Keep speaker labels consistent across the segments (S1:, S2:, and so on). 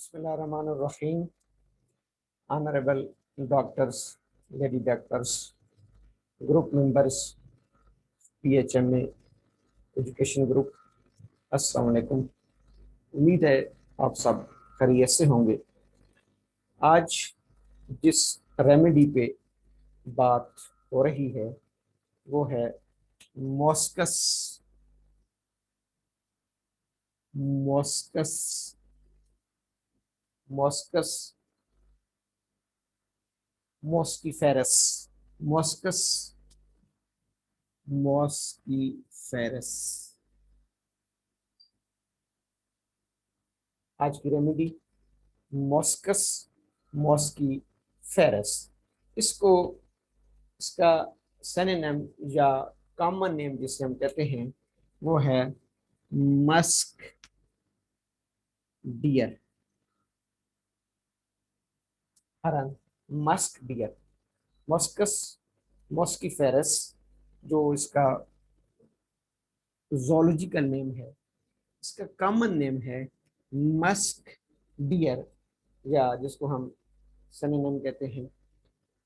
S1: Bismillahirrahmanirrahim. Honorable doctors, lady doctors, group members, PHMA education group, अस्सलाम वालेकुम। उम्मीद है आप सब खैरियत से होंगे। आज जिस रेमेडी पे बात हो रही है वो है मॉस्कस मॉस्कस मॉस्कस मॉस्कीफेरस मॉस्कस मॉस्कीफेरस। आज की रेमेडी मॉस्कस मॉस्कीफेरस। इसको इसका सिनोनिम या कॉमन नेम जिसे हम कहते हैं वो है मस्क डियर, हरन, मस्क डियर। मॉस्कस मॉस्कीफेरस जो इसका जोलॉजिकल नेम है, इसका कॉमन नेम है मस्क डियर, या जिसको हम सिनोनिम कहते हैं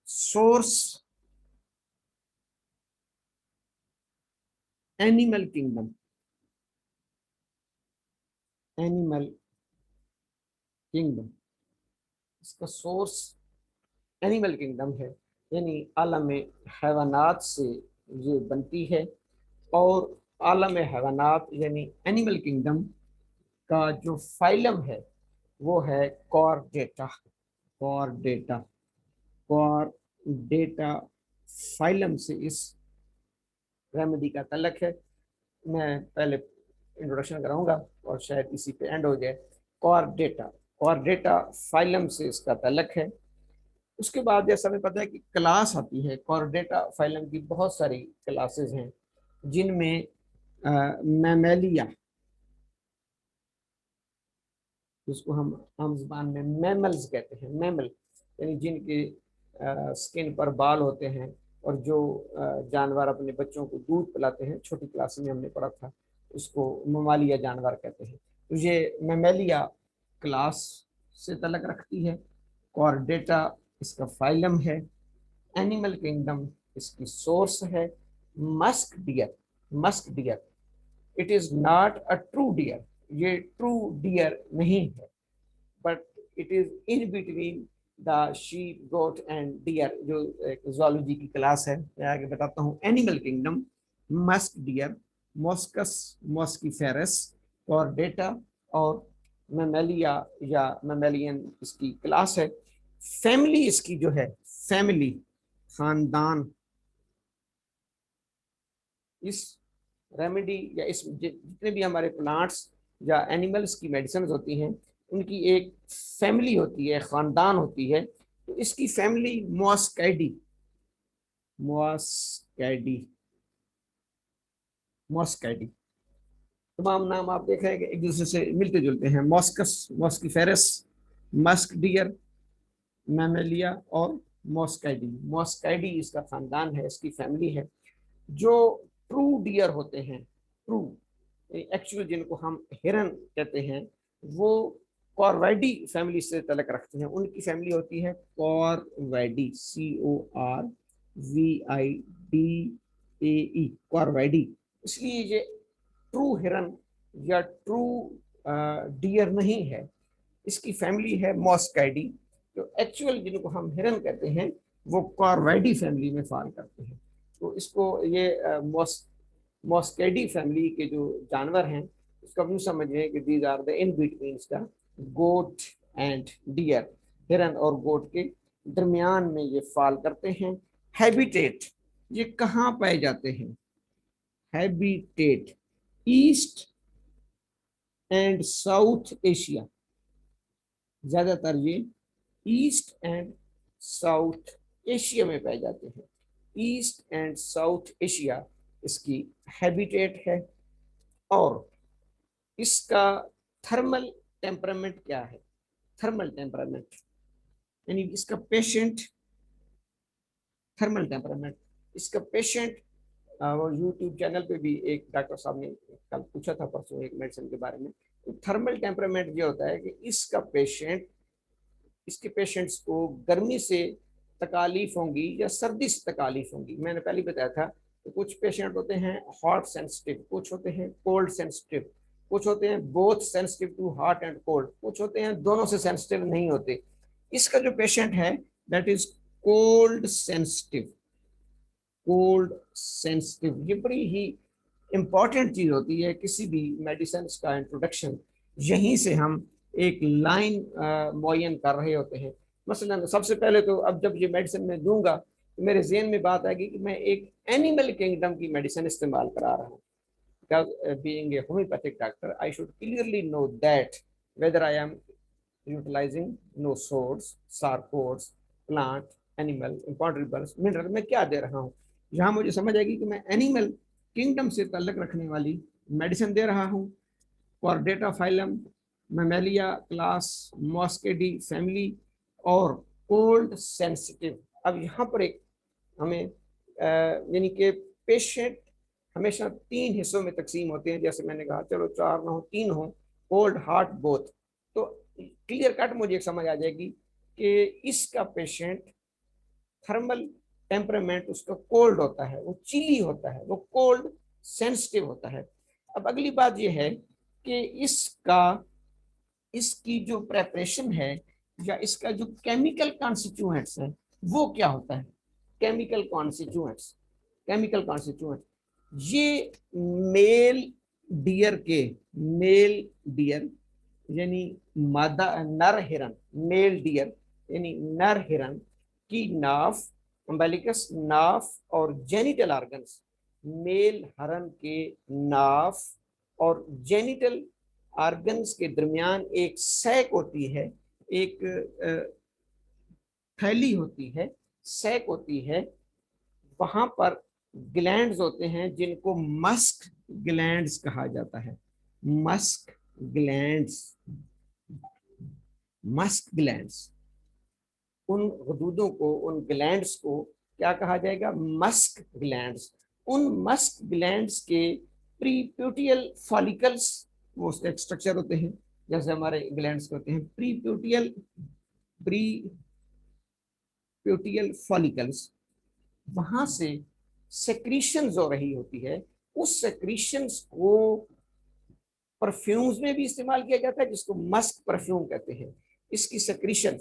S1: source animal kingdom. Animal kingdom, इसका सोर्स एनिमल किंगडम है, यानी आलम हैवानात से ये बनती है। और आलम हैवानात यानी एनिमल किंगडम का जो फाइलम है वो है कॉर्डेटा। कॉर्डेटा कॉर्डेटा फाइलम से इस रेमेडी का तल्लक है। मैं पहले इंट्रोडक्शन कराऊंगा और शायद इसी पे एंड हो जाए। कॉर्डेटा कॉर्डेटा फाइलम से इसका तल्लक है। उसके बाद जैसा हमें पता है कि क्लास आती है, कॉर्डेटा फाइलम की बहुत सारी क्लासेस हैं जिनमें मैमेलिया, जिसको हम आम जुबान में मैमल्स कहते हैं, मैमल यानी जिनके स्किन पर बाल होते हैं और जो जानवर अपने बच्चों को दूध पिलाते हैं, छोटी क्लास में हमने पढ़ा था, उसको ममालिया जानवर कहते हैं। तो ये मैमेलिया क्लास से तलक रखती है। कॉर्डेटा इसका फाइलम है, एनिमल किंगडम इसकी सोर्स है। Musk deer, musk deer, it is not a true deer, ये ट्रू डियर नहीं है, but it is in between the sheep goat and deer, जो एक जूलॉजी की क्लास है। मैं आगे बताता हूँ। Animal kingdom, musk deer, Moschus moschiferus, Chordata और मैमेलिया या मैमेलियन इसकी क्लास है। फैमिली इसकी जो है, फैमिली खानदान, इस रेमेडी या इस जितने भी हमारे प्लांट्स या एनिमल्स की मेडिसिन होती हैं उनकी एक फैमिली होती है, खानदान होती है। तो इसकी फैमिली मॉस्कैडी, मॉस्कैडी, मॉस्कैडी, तमाम नाम आप देख रहे हैं कि एक दूसरे से मिलते जुलते हैं। मॉस्कस मॉस्कीफेरस, मस्क डियर, मैमेलिया और मॉस्कैडी। मॉस्कैडी इसका खानदान है, इसकी फैमिली है। जो ट्रू डियर होते हैं, ट्रू एक्चुअल जिनको हम हिरन कहते हैं, वो कॉर्वेडी फैमिली से तलक रखते हैं। उनकी फैमिली होती है कॉर्वेडी, CORVIDAE, कॉर्वेडी। इसलिए ये ट्रू हिरन या ट्रू डियर नहीं है, इसकी फैमिली है मॉस्कैडी। जो एक्चुअल जिनको हम हिरन कहते हैं वो कॉर्वेडी फैमिली में फॉल करते हैं। तो इसको ये मॉस्कैडी फैमिली के जो जानवर हैं इसको हम समझिए कि these are the in between the goat and deer, हिरन और गोट के दरमियान में ये फॉल करते हैं। हैबिटेट, ये कहाँ पाए जाते हैं? Habitat east and south Asia, ज्यादातर ये ईस्ट एंड साउथ एशिया में पाए जाते हैं। ईस्ट एंड साउथ एशिया इसकी हैबिटेट है। और इसका थर्मल टेम्परामेंट क्या है? थर्मल टेम्परामेंट यानी इसका पेशेंट, थर्मल टेम्परामेंट, इसका पेशेंट। वो यूट्यूब चैनल पे भी एक डॉक्टर साहब ने कल पूछा था परसों एक मेडिसिन के बारे में, थर्मल टेम्परामेंट ये होता है कि इसके पेशेंट्स को गर्मी से तकालीफ होंगी या सर्दी से तकालीफ होंगी। मैंने पहले बताया था कि कुछ पेशेंट होते हैं हॉट सेंसिटिव, कुछ होते हैं कोल्ड सेंसिटिव, कुछ होते हैं both sensitive to hot and cold, कुछ होते हैं दोनों से सेंसिटिव नहीं होते। इसका जो पेशेंट है that is cold sensitive. Cold sensitive ये बड़ी ही इंपॉर्टेंट चीज होती है किसी भी मेडिसिन का इंट्रोडक्शन। यहीं से हम एक लाइन मुअय्यन कर रहे होते हैं। मसलन सबसे पहले तो अब जब ये मेडिसिन मैं दूंगा तो मेरे जहन में बात आएगी कि मैं एक एनिमल किंगडम की मेडिसिन इस्तेमाल करा रहा हूँ। Because being a homeopathic doctor, I should clearly know that whether I am utilizing no source, sarcodes, plant, animal, imponderable, mineral मैं क्या दे रहा हूँ। यहाँ मुझे समझ आएगी कि मैं एनिमल किंगडम से ताल्लुक रखने वाली मेडिसिन दे रहा हूँ। Chordata phylum, Mammalia class, Moschidae family और कोल्ड सेंसिटिव। अब यहाँ पर एक हमें यानी कि पेशेंट हमेशा 3 हिस्सों में तकसीम होते हैं। जैसे मैंने कहा चलो 4 ना हो 3 हो, कोल्ड हॉट बोथ, तो क्लियर कट मुझे एक समझ आ जाएगी कि इसका पेशेंट थर्मल टेम्परामेंट उसका कोल्ड होता है, वो चिली होता है, वो कोल्ड सेंसिटिव होता है। अब अगली बात यह है कि इसकी जो प्रेपरेशन है या इसका जो केमिकल कॉन्स्टिट्यूएंट्स है वो क्या होता है। केमिकल कॉन्स्टिट्यूएंट ये मेल डियर यानी मादा नर हिरन, मेल डियर यानी नर हिरन की नाफ, अम्बिलिकस नाफ और जेनिटल ऑर्गन्स, मेल हरन के नाफ और जेनिटल ऑर्गन्स के दरमियान एक सैक होती है, एक थैली होती है, सैक होती है। वहां पर ग्लैंड्स होते हैं जिनको मस्क ग्लैंड्स कहा जाता है। मस्क ग्लैंड्स उन हदूदों को, उन ग्लैंड्स को क्या कहा जाएगा, मस्क ग्लैंड्स। उन मस्क ग्लैंड्स के प्रीप्यूटियल फॉलिकल्स, वो उसका एक स्ट्रक्चर होते हैं जैसे हमारे ग्लैंड्स होते हैं, प्रीप्यूटियल फॉलिकल्स, वहां से सेक्रीशन हो रही होती है। उस सेक्रीशंस को परफ्यूम्स में भी इस्तेमाल किया जाता है जिसको मस्क परफ्यूम कहते हैं। इसकी सेक्रीशन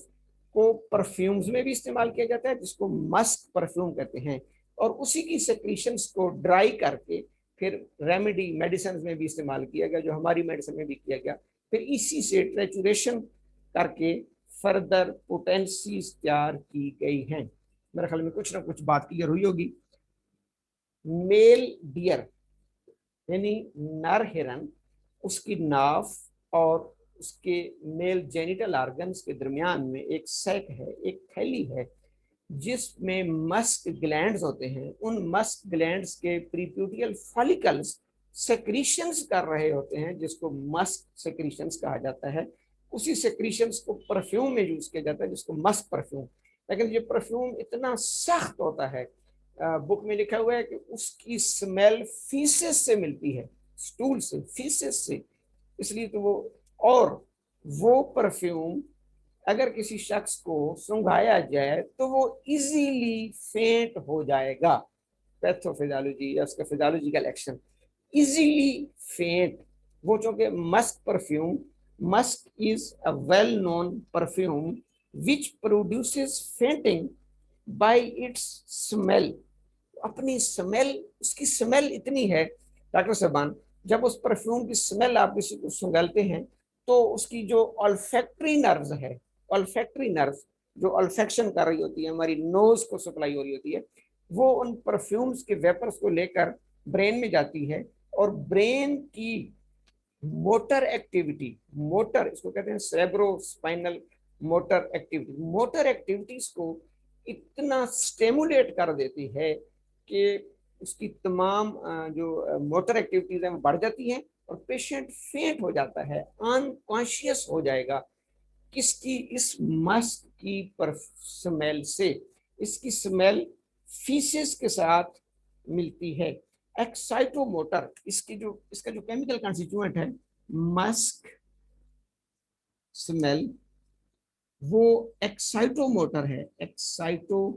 S1: को परफ्यूम्स में भी इस्तेमाल किया जाता है जिसको मस्क परफ्यूम कहते हैं। और उसी की सेक्रीशंस को ड्राई करके फिर रेमेडी मेडिसिन में भी इस्तेमाल किया गया, जो हमारी मेडिसिन में भी किया गया। फिर इसी से ट्रेचुरेशन करके फर्दर पोटेंसीज तैयार की गई हैं। मेरे ख्याल में कुछ ना कुछ बात क्लियर हुई होगी। मेल डियर यानी नर हिरन, उसकी नाफ और उसके मेल जेनिटल ऑर्गन्स के दरमियान में एक सैक है, एक थैली है जिसमें मस्क ग्लैंड्स होते हैं। उन मस्क ग्लैंड्स के प्रीप्यूटियल फॉलिकल्स सेक्रीशंस कर रहे होते हैं जिसको मस्क सेक्रीशंस कहा जाता है। उसी सेक्रीशंस को परफ्यूम में यूज किया जाता है जिसको मस्क परफ्यूम। लेकिन ये परफ्यूम इतना सख्त होता है, बुक में लिखा हुआ है कि उसकी स्मेल फीसेस से मिलती है, स्टूल से, फीसेस से। इसलिए तो वो परफ्यूम अगर किसी शख्स को सुंघाया जाए तो वो इजीली फेंट हो जाएगा। पैथोफिजियोलॉजी या उसका फिजियोलॉजिकल एक्शन, इजीली फेंट। वो चूंकि Musk perfume, Musk is a well known perfume which produces fainting bye it's smell. अपनी स्मेल, उसकी स्मेल इतनी है डॉक्टर साहबान, जब उस परफ्यूम की स्मेल आप किसी को सुंघलते हैं तो उसकी जो ऑल्फैक्टरी नर्व्स है, ऑल्फैक्टरी नर्व्स जो ऑल्फैक्शन कर रही होती है, हमारी नोज को सप्लाई हो रही होती है, वो उन परफ्यूम्स के वेपर्स को लेकर ब्रेन में जाती है और ब्रेन की मोटर एक्टिविटी, मोटर इसको कहते हैं cerebrospinal motor activity, motor activities को इतना स्टिमुलेट कर देती है कि उसकी तमाम जो मोटर एक्टिविटीज हैं वो बढ़ जाती हैं और पेशेंट फेंट हो जाता है, अनकॉन्शियस हो जाएगा। किसकी? इस मस्क की स्मेल से। इसकी स्मेल फीसेस के साथ मिलती है। एक्साइटोमोटर इसका जो केमिकल कॉन्स्टिट्यूएंट है मस्क स्मेल वो एक्साइटोमोटर है, एक्साइटोमोटर।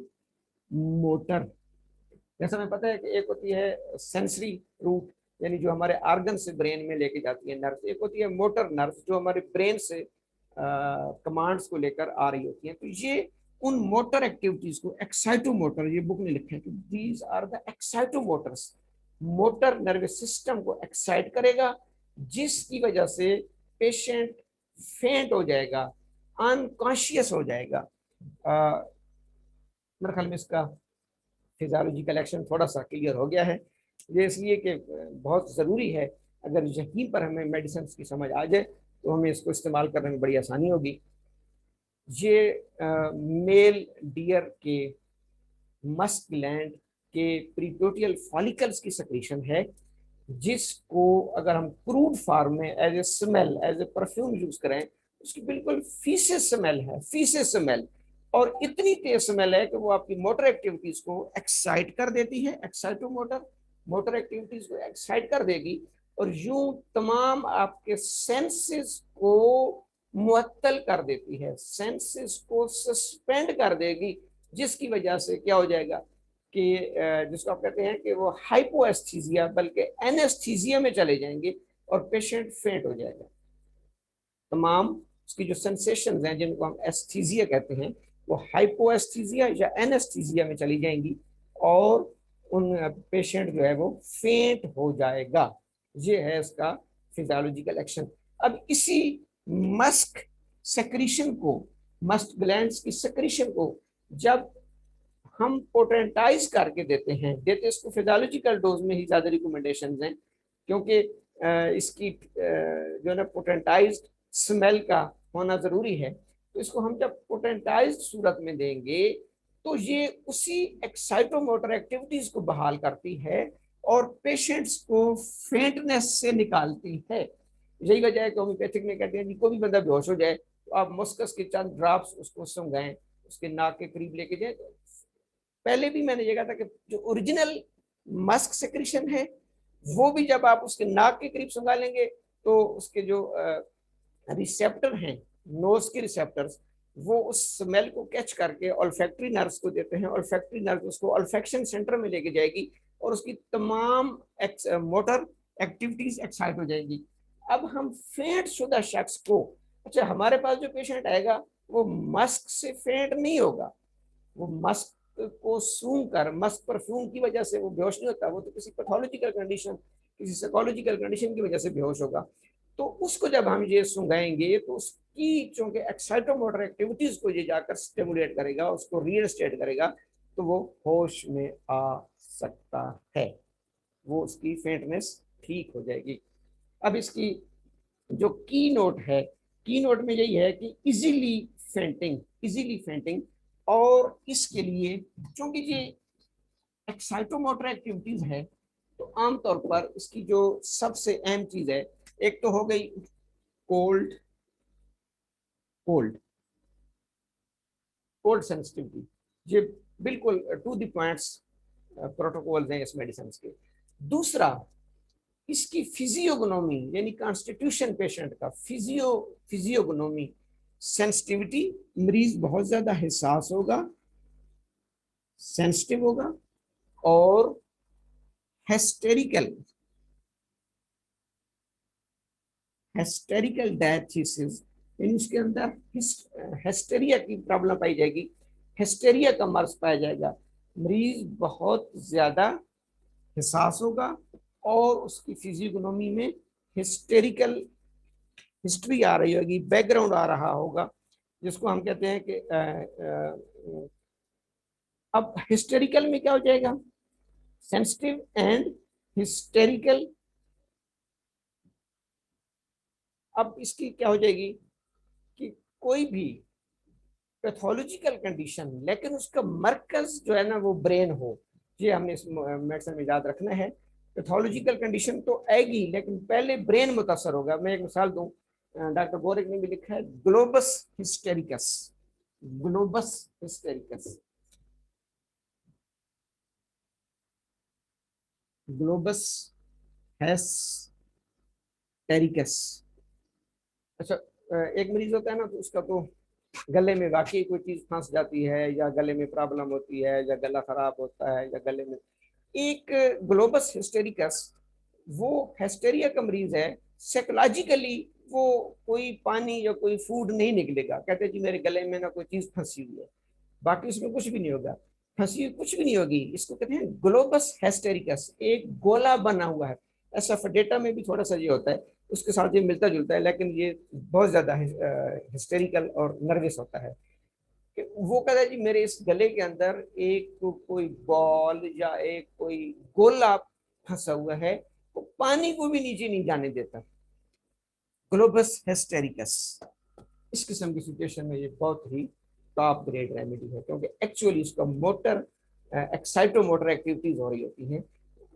S1: जैसा हमें पता है कि एक होती है सेंसरी रूट, यानी जो हमारे आर्गन से ब्रेन में लेके जाती है नर्व, एक होती है मोटर नर्व जो हमारे ब्रेन से कमांड्स को लेकर आ रही होती है। तो ये उन मोटर एक्टिविटीज को एक्साइटोमोटर, ये बुक में लिखा है कि these are the excitomotors, motor nervous system को एक्साइट करेगा, जिसकी वजह से पेशेंट फेंट हो जाएगा, अनकॉन्शियस हो जाएगा। मेरे ख्याल में इसका फिजियोलॉजिकल एक्शन थोड़ा सा क्लियर हो गया है। ये इसलिए कि बहुत ज़रूरी है, अगर यहीं पर हमें मेडिसिन की समझ आ जाए तो हमें इसको इस्तेमाल करने में बड़ी आसानी होगी। ये मेल डियर के मस्क ग्लैंड के प्रीपोटियल फॉलिकल्स की सेक्रेशन है, जिसको अगर हम क्रूड फॉर्म में as a smell, as a perfume use करें, उसकी बिल्कुल फीसेस स्मेल है, फीसेस स्मेल, और इतनी तेज स्मेल है कि वो आपकी मोटर एक्टिविटीज को एक्साइट कर देती है, एक्साइटोमोटर मोटर एक्टिविटीज को एक्साइट कर देगी, और यूं तमाम आपके सेंसेस को मुअत्तल कर देती है, सेंसेस को सस्पेंड कर देगी, जिसकी वजह से क्या हो जाएगा कि जिसको आप कहते हैं कि वो हाइपोएस्थीजिया बल्कि एनेस्थीजिया में चले जाएंगे और पेशेंट फेंट हो जाएगा। तमाम उसकी जो सेंसेशन हैं जिनको हम एस्थीजिया कहते हैं, वो हाइपोएस्थीजिया या एनेस्थीजिया में चली जाएंगी और उन पेशेंट जो है वो फेंट हो जाएगा। ये है इसका फिजियोलॉजिकल एक्शन। अब इसी मस्क सेक्रीशन को, मस्क ग्लैंड्स की सेक्रीशन को जब हम पोटेंटाइज करके देते हैं, देते इसको फिजियोलॉजिकल डोज में ही ज्यादा रिकमेंडेशन हैं, क्योंकि इसकी जो है ना पोटेंटाइज स्मेल का होना जरूरी है। तो इसको हम जब पोटेंटाइज सूरत में देंगे तो ये उसी एक्साइटोमोटर एक्टिविटीज को बहाल करती है और पेशेंट्स को फेंटनेस से निकालती है। यही वजह है कि होम्योपैथिक में कहते हैं कि कोई भी बंदा बेहोश हो जाए तो आप मस्कस के चंद ड्रॉप्स उसको सुंघाएं, उसके नाक के करीब लेके जाए। पहले भी मैंने ये कहा था कि जो ओरिजिनल मस्क सेक्रेशन है वो भी जब आप उसके नाक के करीब सुंघा लेंगे तो उसके जो रिसेप्टर हैं, नोज के रिसेप्टर्स, वो उस स्मेल को कैच करके ऑल्फैक्टरी नर्व्स को देते हैं, ऑल्फैक्टरी नर्व उसको ऑल्फैक्शन सेंटर में लेके जाएगी और उसकी तमाम मोटर एक्टिविटीज एक्साइट हो जाएगी। अब हम फेंट शुदा शख्स को, अच्छा हमारे पास जो पेशेंट आएगा वो मस्क से फेंट नहीं होगा, वो मस्क को सूंघ कर, मस्क परफ्यूम की वजह से वो बेहोश नहीं होता, वो तो किसी पैथोलॉजिकल कंडीशन, किसी साइकोलॉजिकल कंडीशन की वजह से बेहोश होगा। तो उसको जब हम ये सुंघाएंगे तो उसकी चूंकि एक्साइटोमोटर एक्टिविटीज को ये जाकर स्टिमुलेट करेगा, उसको रीइंस्टेट करेगा, तो वो होश में आ सकता है, वो उसकी फेंटनेस ठीक हो जाएगी। अब इसकी जो की नोट है, की नोट में यही है कि इजीली फेंटिंग, इजीली फेंटिंग, और इसके लिए क्योंकि ये एक्साइटोमोटर एक्टिविटीज है तो आमतौर पर इसकी जो सबसे अहम चीज है, एक तो हो गई कोल्ड, कोल्ड कोल्ड सेंसिटिविटी, ये बिल्कुल टू द पॉइंट्स प्रोटोकॉल हैं इस मेडिसिन के। दूसरा इसकी फिजियोगनोमी, यानी कॉन्स्टिट्यूशन पेशेंट का फिजियोगनोमी, सेंसिटिविटी, मरीज बहुत ज्यादा हिसास होगा, सेंसिटिव होगा और हेस्टेरिकल, हेस्टेरिकल डायथिसिस, यानी उसके अंदर हेस्टेरिया की प्रॉब्लम पाई जाएगी, हेस्टेरिया का मर्ज पाया जाएगा, मरीज बहुत ज्यादा हिसास होगा और उसकी फिजियोगनोमी में हिस्टेरिकल हिस्ट्री आ रही होगी, बैकग्राउंड आ रहा होगा, जिसको हम कहते हैं कि अब हिस्टेरिकल में क्या हो जाएगा, सेंसिटिव एंड हिस्टेरिकल। अब इसकी क्या हो जाएगी कि कोई भी पैथोलॉजिकल कंडीशन लेकिन उसका मरकज जो है ना वो ब्रेन हो, ये हमने इस मेडिसिन में याद रखना है। पैथोलॉजिकल कंडीशन तो आएगी लेकिन पहले ब्रेन मुतासर होगा। मैं एक मिसाल दूं, डॉक्टर गोरिक ने भी लिखा है globus hystericus, globus hystericus, globus टेरिकस। अच्छा, एक मरीज होता है ना, तो उसका तो गले में वाकई कोई चीज फंस जाती है, या गले में प्रॉब्लम होती है, या गला खराब होता है, या गले में एक ग्लोबस हिस्टेरिकस, वो हिस्टेरिया का मरीज है। साइकोलॉजिकली वो कोई पानी या कोई फूड नहीं निकलेगा, कहते हैं जी मेरे गले में ना कोई चीज फंसी हुई है, बाकी उसमें कुछ भी नहीं होगा, फंसी हुई कुछ भी नहीं होगी। इसको कहते हैं ग्लोबस हिस्टेरिकस, एक गोला बना हुआ है। ऐसा डेटा में भी थोड़ा सा ये होता है, उसके साथ ये मिलता जुलता है, लेकिन ये बहुत ज्यादा हिस्टेरिकल और नर्वस होता है। कि वो कहता है जी मेरे इस गले के अंदर एक तो कोई बॉल या एक कोई गोला फंसा हुआ है, वो पानी को भी नीचे नहीं जाने देता। ग्लोबस हिस्टेरिकस। इस किस्म की सिचुएशन में ये बहुत ही टॉप ग्रेड रेमेडी है, क्योंकि एक्चुअली उसका मोटर एक्साइटोमोटर एक्टिविटीज हो रही होती हैं,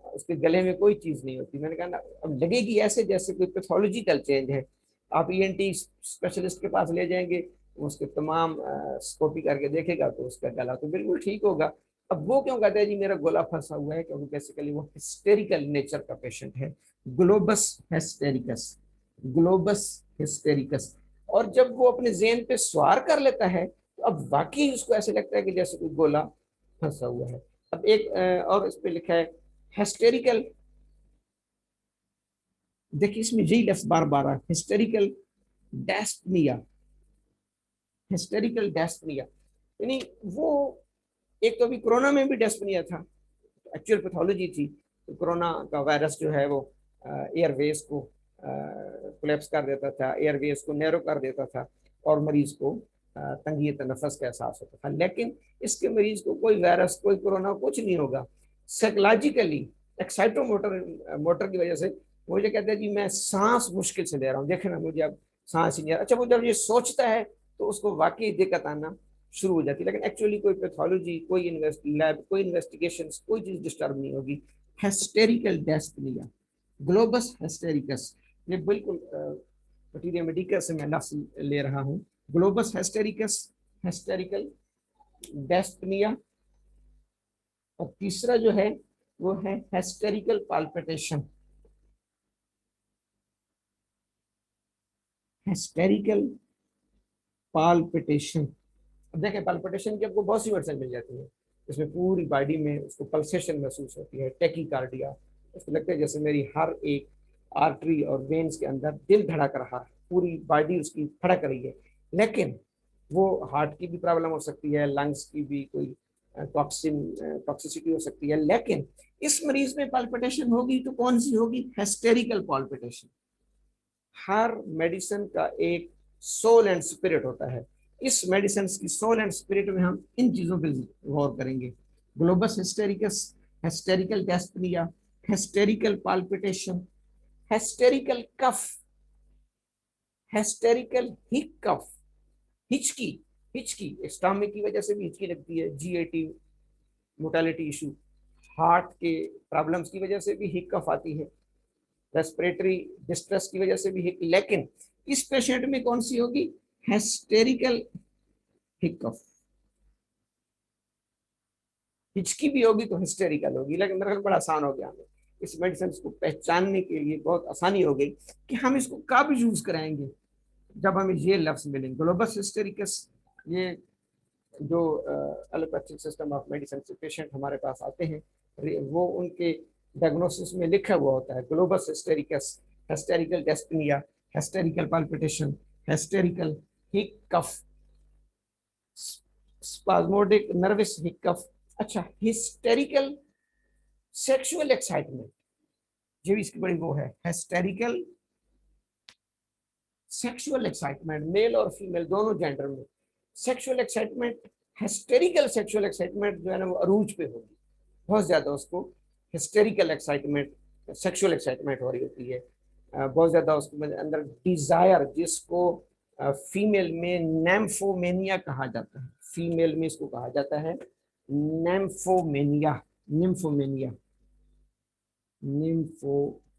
S1: उसके गले में कोई चीज नहीं होती। मैंने कहा ना, अब लगेगी ऐसे जैसे कोई पैथोलॉजिकल चेंज है। आप ईएनटी स्पेशलिस्ट के पास ले जाएंगे, उसके तमाम स्कोपी करके देखेगा, तो उसका गला तो बिल्कुल ठीक होगा। अब वो क्यों कहते हैं जी मेरा गला फंसा हुआ है, क्योंकि बेसिकली वो हिस्टेरिकल नेचर का पेशेंट है। Globus hystericus, globus hystericus. और जब वो अपने जेन पे सवार कर लेता है, तो अब वाकई उसको ऐसे लगता है कि जैसे कोई गोला फंसा हुआ है। अब एक और इस पे लिखा है हिस्टेरिकल। देखिए इसमें यही लफ्ज बार बार है, हिस्टेरिकल डेस्पनिया। हिस्टेरिकल डेस्पनिया यानी वो, एक तो अभी कोरोना में भी डेस्पनिया था, एक्चुअल पैथोलॉजी थी। तो कोरोना का वायरस जो है वो एयरवेज को कोलैप्स कर देता था, एयरवेज को नैरो कर देता था, और मरीज को तंगी तनफस का एहसास होता था। लेकिन इसके मरीज को कोई वायरस, कोई कोरोना, कुछ नहीं होगा। साइकोलॉजिकली एक्साइटोमोटर मोटर की वजह से मुझे कहते हैं जी मैं सांस मुश्किल से ले रहा हूँ, देखे ना मुझे अब सांस ही नहीं आ रहा। अच्छा, वो जब ये सोचता है तो उसको वाकई दिक्कत आना शुरू हो जाती है, लेकिन एक्चुअली कोई पैथोलॉजी, कोई लैब, कोई इन्वेस्टिगेशन, कोई चीज डिस्टर्ब नहीं होगी। हिस्टेरिकल डेस्पनिया, ग्लोबस हिस्टेरिकस, ये बिल्कुल मटीरियल मेडिका से मैं लफ्ज ले रहा हूँ। Globus hystericus, hysterical dyspnoea. और तीसरा जो है वो है हिस्टेरिकल पाल्पिटेशन। Hysterical palpitation. अब देखें, पाल्पिटेशन की आपको बहुत सी वर्सन मिल जाती है, इसमें पूरी बॉडी में उसको पल्सेशन महसूस होती है, टेकीकार्डिया, उसको लगता है जैसे मेरी हर एक आर्टरी और वेन्स के अंदर दिल धड़क रहा है, पूरी बॉडी उसकी धड़क रही है। लेकिन वो हार्ट की भी प्रॉब्लम हो सकती है, लंग्स की भी कोई टॉक्सिसिटी हो सकती है। लेकिन इस मरीज में पाल्पिटेशन होगी तो कौन सी होगी? Hysterical palpitation. हर मेडिसिन का एक सोल एंड स्पिरिट होता है, इस मेडिसिन की सोल एंड स्पिरिट में हम इन चीजों पर गौर करेंगे। Globus hystericus, hysterical dyspnoea, hysterical palpitation, hysterical cough, hysterical hiccough, हिचकी। हिचकी स्टमक की वजह से भी हिचकी लगती है, जीएटी मोर्टेलिटी इशू, हार्ट के प्रॉब्लम्स की वजह से भी हिकफ आती है, रेस्पिरेटरी डिस्ट्रेस की वजह से भी हिक। लेकिन इस पेशेंट में कौन सी होगी? Hysterical hiccough. हिचकी भी होगी तो हिस्टेरिकल होगी। लेकिन मेरे ख्याल बड़ा आसान हो गया, हमें इस मेडिसिन को पहचानने के लिए बहुत आसानी हो गई कि हम इसको कब यूज कराएंगे, जब हमें ये लफ्ज मिलेंगे। ग्लोबस हिस्टेरिकस, ये जो एलोपैथिक सिस्टम ऑफ मेडिसिन से पेशेंट हमारे पास आते हैं, वो उनके डायग्नोसिस में लिखा हुआ होता है globus hystericus, hysterical dyspnoea, hysterical palpitation, hysterical hiccough, spasmodic nervous hiccough. अच्छा, हिस्टेरिकल सेक्सुअल एक्साइटमेंट, ये भी इसकी बड़ी वो है, हिस्टेरिकल सेक्सुअल एक्साइटमेंट, मेल और फीमेल दोनों जेंडर में sexual excitement, hysterical sexual excitement जो है ना वो अरूज पे होगी, बहुत ज्यादा उसको हिस्टेरिकल एक्साइटमेंट, सेक्सुअल एक्साइटमेंट हो रही होती है, बहुत ज्यादा उसके अंदर डिजायर, जिसको फीमेल में नेम्फोमेनिया कहा जाता है। फीमेल में इसको कहा जाता है नेम्फोमेनिया, निम्फोमेनिया, निम्फोमेनिया।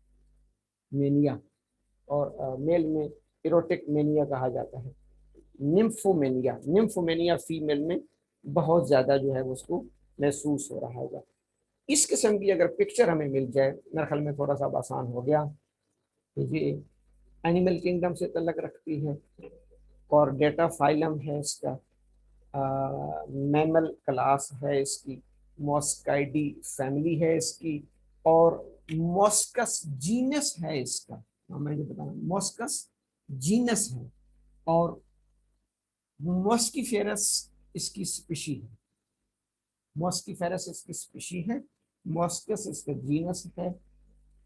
S1: और मेल में इरोटिक मेनिया कहा जाता है। निम्फोमेनिया, निम्फोमेनिया फीमेल में बहुत ज्यादा जो है उसको महसूस हो रहा होगा। इस किस्म की अगर पिक्चर हमें मिल जाए, मेरे ख्याल में थोड़ा सा आसान हो गया। ये एनिमल किंगडम से तल्लक रखती है। कॉर्डेटा फाइलम है इसका, मैमल क्लास है इसकी, मॉस्काइडी फैमिली है इसकी, और मॉस्कस जीनस है इसका। मैं जो बता रहा हूँ मॉस्कस जीनस है, और मॉस्कीफेरस इसकी स्पीशी है। मॉस्कीफेरस इसकी स्पीशी है, मॉस्कस इसका जीनस है।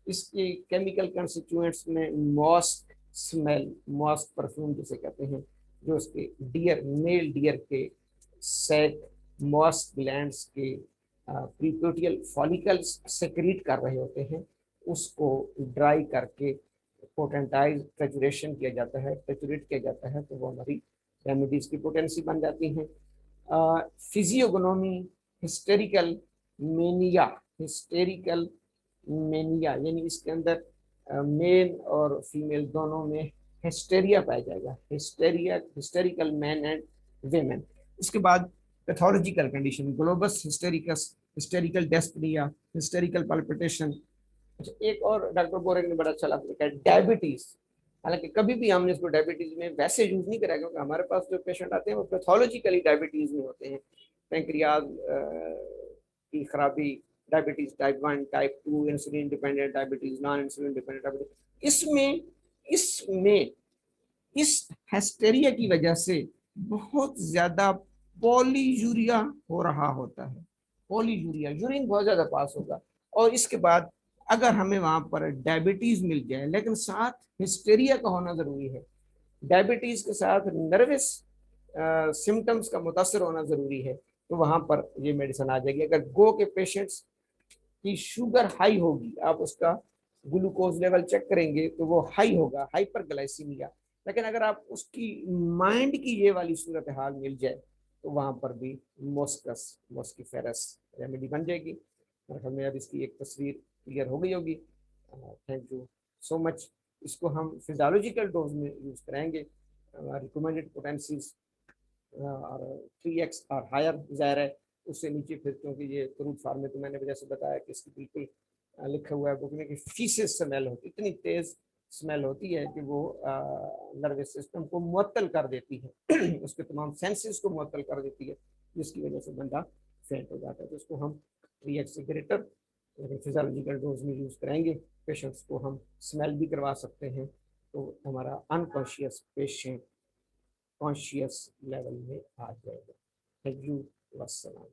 S1: इसके केमिकल कंस्टिट्यूएंट्स में मॉस्क स्मेल, मॉस्क परफ्यूम जिसे कहते हैं, जो उसके डियर, मेल डियर के सैक मॉस्क ग्लैंड्स के प्रीप्यूटियल फॉलिकल्स सेक्रीट कर रहे होते हैं, उसको ड्राई करके पोटेंटाइज ट्रेचुरेशन किया जाता है, ट्रेचुरेट किया जाता है, तो वो हमारी रेमेडीज की पोटेंसी बन जाती हैं। फिजियोगनोमी, हिस्टेरिकल मेनिया, हिस्टेरिकल मेनिया यानी इसके अंदर मेल और फीमेल दोनों में हिस्टेरिया पाया जाएगा, hysteria, hysterical man and women. इसके बाद pathological condition, globus hystericus, hysterical dyspnoea, hysterical palpitation. अच्छा, एक और डॉक्टर बोरेक ने बड़ा अच्छा लफ्ज लिखा है, डायबिटीज। हालांकि कभी भी हमने इसको डायबिटीज में वैसे यूज नहीं करा, क्योंकि हमारे पास जो पेशेंट आते हैं वो पैथोलॉजिकली डायबिटीज में होते हैं, पैंक्रियाज की खराबी, diabetes type 1, type 2, insulin dependent diabetes, non insulin dependent diabetes. इसमें इसमें इस हेस्टेरिया की वजह से बहुत ज्यादा पॉलीयूरिया हो रहा होता है। पॉलीयूरिया, यूरिन बहुत ज्यादा पास होगा, और इसके बाद अगर हमें वहां पर डायबिटीज मिल जाए, लेकिन साथ हिस्टेरिया का होना जरूरी है, डायबिटीज के साथ नर्वस सिम्टम्स का मुतासर होना जरूरी है, तो वहां पर ये मेडिसिन आ जाएगी। अगर गो के पेशेंट्स की शुगर हाई होगी, आप उसका ग्लूकोज लेवल चेक करेंगे तो वो हाई होगा, हाइपरग्लाइसीमिया। लेकिन अगर आप उसकी माइंड की ये वाली सूरत हाल मिल जाए, तो वहां पर भी मॉस्कस, मॉस्कीफेरस रेमेडी बन जाएगी। और हमें अब इसकी एक तस्वीर क्लियर हो गई होगी। Thank you so much. इसको हम फिजियोलॉजिकल डोज में यूज कराएंगे। रिकमेंडेड पोटेंसीज और 3x और हायर जाहिर है, उससे नीचे फिर, क्योंकि ये क्रूड फॉर्म में तो मैंने जैसे बताया कि इसकी बिल्कुल लिखा हुआ है बुक में कि फीसेस स्मेल होती, इतनी तेज स्मेल होती है कि वो नर्वस सिस्टम को मुअत्तल कर देती है उसके तमाम सेंसेस को मुअत्तल कर देती है, जिसकी वजह से बंदा फेंट हो जाता है। तो इसको हम 3x से ग्रेटर फिजियोलॉजिकल डोज में यूज कराएंगे। पेशेंट्स को हम स्मेल भी करवा सकते हैं, तो हमारा अनकॉन्शियस पेशेंट कॉन्शियस लेवल में आ जाएगा। Thank you, वस्सलाम।